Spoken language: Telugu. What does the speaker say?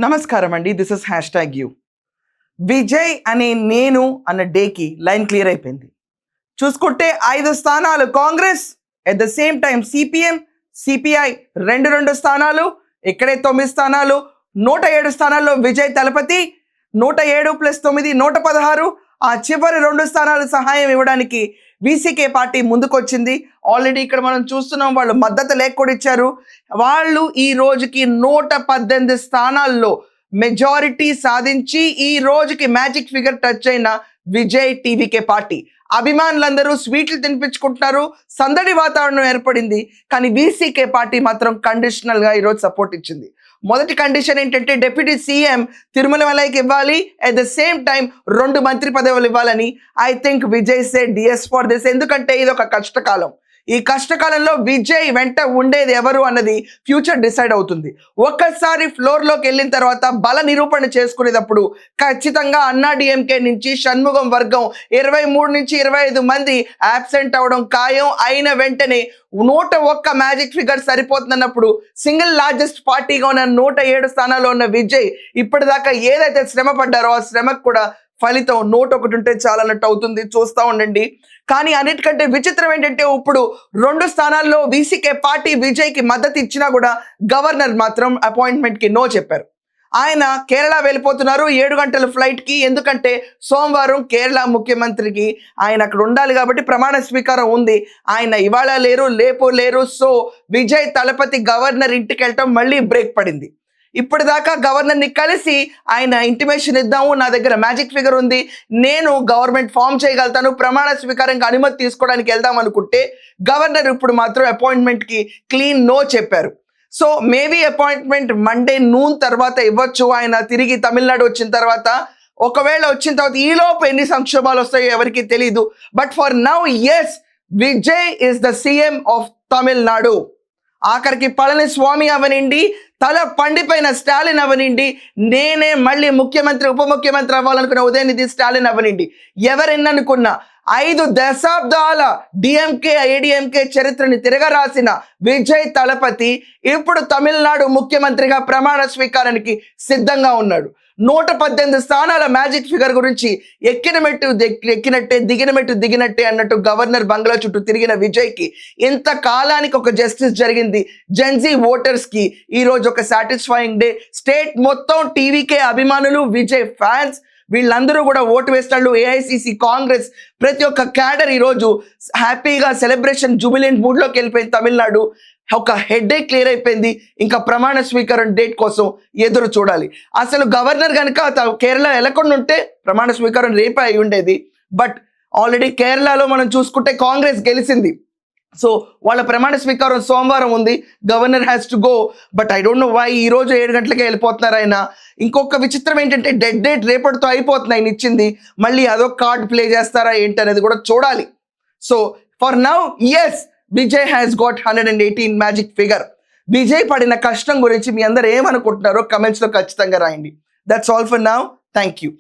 నమస్కారం అండి. This is #you. విజయ్ అనే నేను అన్న డేకి లైన్ క్లియర్ అయిపోయింది. చూసుకుంటే 5 స్థానాలు Congress, at the same time CPM, CPI రెండు స్థానాలు, ఇక్కడే 9 స్థానాలు, 107 స్థానాల్లో విజయ్ తలపతి, 107 + 9 116. ఆ చివరి 2 స్థానాలు సహాయం ఇవ్వడానికి వీసీకే పార్టీ ముందుకొచ్చింది. ఆల్రెడీ ఇక్కడ మనం చూస్తున్నాం, వాళ్ళు మద్దతు లేఖ కూడా ఇచ్చారు. వాళ్ళు ఈ రోజుకి 118 స్థానాల్లో మెజారిటీ సాధించి ఈ రోజుకి మ్యాజిక్ ఫిగర్ టచ్ అయిన విజయ్ టీవీకే పార్టీ అభిమానులందరూ స్వీట్లు తినిపించుకుంటున్నారు. సందడి వాతావరణం ఏర్పడింది. కానీ వీసీకే పార్టీ మాత్రం కండిషనల్ గా ఈరోజు సపోర్ట్ ఇచ్చింది. మొదటి కండిషన్ ఏంటంటే డిప్యూటీ సీఎం తిరుమలకి ఇవ్వాలి, అట్ ద సేమ్ టైం 2 మంత్రి పదవులు ఇవ్వాలని. I think Vijay said yes for this. ఎందుకంటే ఇది ఒక కష్టకాలం. ఈ కష్టకాలంలో విజయ్ వెంట ఉండేది ఎవరు అన్నది ఫ్యూచర్ డిసైడ్ అవుతుంది. ఒక్కసారి ఫ్లోర్లోకి వెళ్ళిన తర్వాత బల నిరూపణ చేసుకునేటప్పుడు ఖచ్చితంగా అన్నా డిఎంకే నుంచి షణ్ముగం వర్గం 23 నుంచి 25 మంది యాబ్సెంట్ అవడం ఖాయం. అయిన వెంటనే 101 మ్యాజిక్ ఫిగర్ సరిపోతుందన్నప్పుడు సింగిల్ లార్జెస్ట్ పార్టీగా ఉన్న 107 స్థానాల్లో ఉన్న విజయ్ ఇప్పటిదాకా ఏదైతే శ్రమ పడ్డారో ఆ శ్రమకు కూడా ఫలితం 101 ఉంటే చాలన్నట్టు అవుతుంది. చూస్తూ ఉండండి. కానీ అన్నిటికంటే విచిత్రం ఏంటంటే ఇప్పుడు 2 స్థానాల్లో వీసీకే పార్టీ విజయ్కి మద్దతు ఇచ్చినా కూడా గవర్నర్ మాత్రం అపాయింట్మెంట్కి నో చెప్పారు. ఆయన కేరళ వెళ్ళిపోతున్నారు 7 గంటల ఫ్లైట్కి. ఎందుకంటే సోమవారం కేరళ ముఖ్యమంత్రికి ఆయన అక్కడ ఉండాలి కాబట్టి ప్రమాణ స్వీకారం ఉంది. ఆయన ఇవాళ లేరు, రేపు లేరు. సో విజయ్ తలపతి గవర్నర్ ఇంటికి వెళ్ళటం మళ్ళీ బ్రేక్ పడింది. ఇప్పటిదాకా గవర్నర్ని కలిసి ఆయన ఇంటిమేషన్ ఇద్దాము, నా దగ్గర మ్యాజిక్ ఫిగర్ ఉంది, నేను గవర్నమెంట్ ఫామ్ చేయగలుగుతాను, ప్రమాణ స్వీకారంగా అనుమతి తీసుకోవడానికి వెళ్దాం అనుకుంటే గవర్నర్ ఇప్పుడు మాత్రం అపాయింట్మెంట్కి క్లీన్ నో చెప్పారు. So maybe appointment Monday noon తర్వాత ఇవ్వచ్చు ఆయన తిరిగి తమిళనాడు వచ్చిన తర్వాత. ఒకవేళ వచ్చిన తర్వాత ఈలోపు ఎన్ని సంక్షోభాలు వస్తాయో ఎవరికి తెలియదు. But for now yes, Vijay is the CM of Tamil Nadu. ఆఖరికి పళనిస్వామి అవనండి, తల పండిపోయిన స్టాలిన్ అవనండి, నేనే మళ్ళీ ముఖ్యమంత్రి ఉప ముఖ్యమంత్రి అవ్వాలనుకున్న ఉదయనిధి స్టాలిన్ అవనండి, ఎవరెన్ననుకున్నా 5 దశాబ్దాల డిఎంకే ఏడిఎంకే చరిత్రని తిరగరాసిన విజయ్ తలపతి ఇప్పుడు తమిళనాడు ముఖ్యమంత్రిగా ప్రమాణ స్వీకారానికి సిద్ధంగా ఉన్నాడు. 118 స్థానాల మ్యాజిక్ ఫిగర్ గురించి ఎక్కిన మెట్టు ఎక్కినట్టే, దిగిన మెట్టు దిగినట్టే అన్నట్టు గవర్నర్ బంగ్లా చుట్టూ తిరిగిన విజయ్కి ఇంత కాలానికి ఒక జస్టిస్ జరిగింది. జెన్జీ ఓటర్స్కి ఈరోజు ఒక సాటిస్ఫైయింగ్ డే. స్టేట్ మొత్తం టీవీకే అభిమానులు, విజయ్ ఫ్యాన్స్ వీళ్ళందరూ కూడా ఓటు వేస్తాళ్ళు. ఏఐసిసి, కాంగ్రెస్, ప్రతి ఒక్క క్యాడర్ ఈరోజు హ్యాపీగా సెలబ్రేషన్ జూబిలెంట్ మూడ్లోకి వెళ్ళిపోయింది. తమిళనాడు ఒక హెడ్ఏక్ క్లియర్ అయిపోయింది. ఇంకా ప్రమాణ స్వీకారం డేట్ కోసం ఎదురు చూడాలి. అసలు గవర్నర్ కనుక కేరళ వెళ్ళకుండా ఉంటే ప్రమాణ స్వీకారం రేపే అయి ఉండేది. బట్ ఆల్రెడీ కేరళలో మనం చూసుకుంటే కాంగ్రెస్ గెలిచింది. సో వాళ్ళ ప్రమాణ స్వీకారం సోమవారం ఉంది. Governor has to go. But I don't know why ఈ రోజు 7 గంటలకే వెళ్ళిపోతున్నారు ఆయన. ఇంకొక విచిత్రం ఏంటంటే డెడ్ డేట్ రేపటితో అయిపోతుంది ఆయన ఇచ్చింది. మళ్ళీ అదొక కార్డ్ ప్లే చేస్తారా ఏంటి అనేది కూడా చూడాలి. So for now yes, Vijay has got 118 magic figure. Vijay పడిన కష్టం గురించి మీ అందరు ఏమనుకుంటున్నారో కమెంట్స్లో ఖచ్చితంగా రాయండి. That's all for now. Thank you.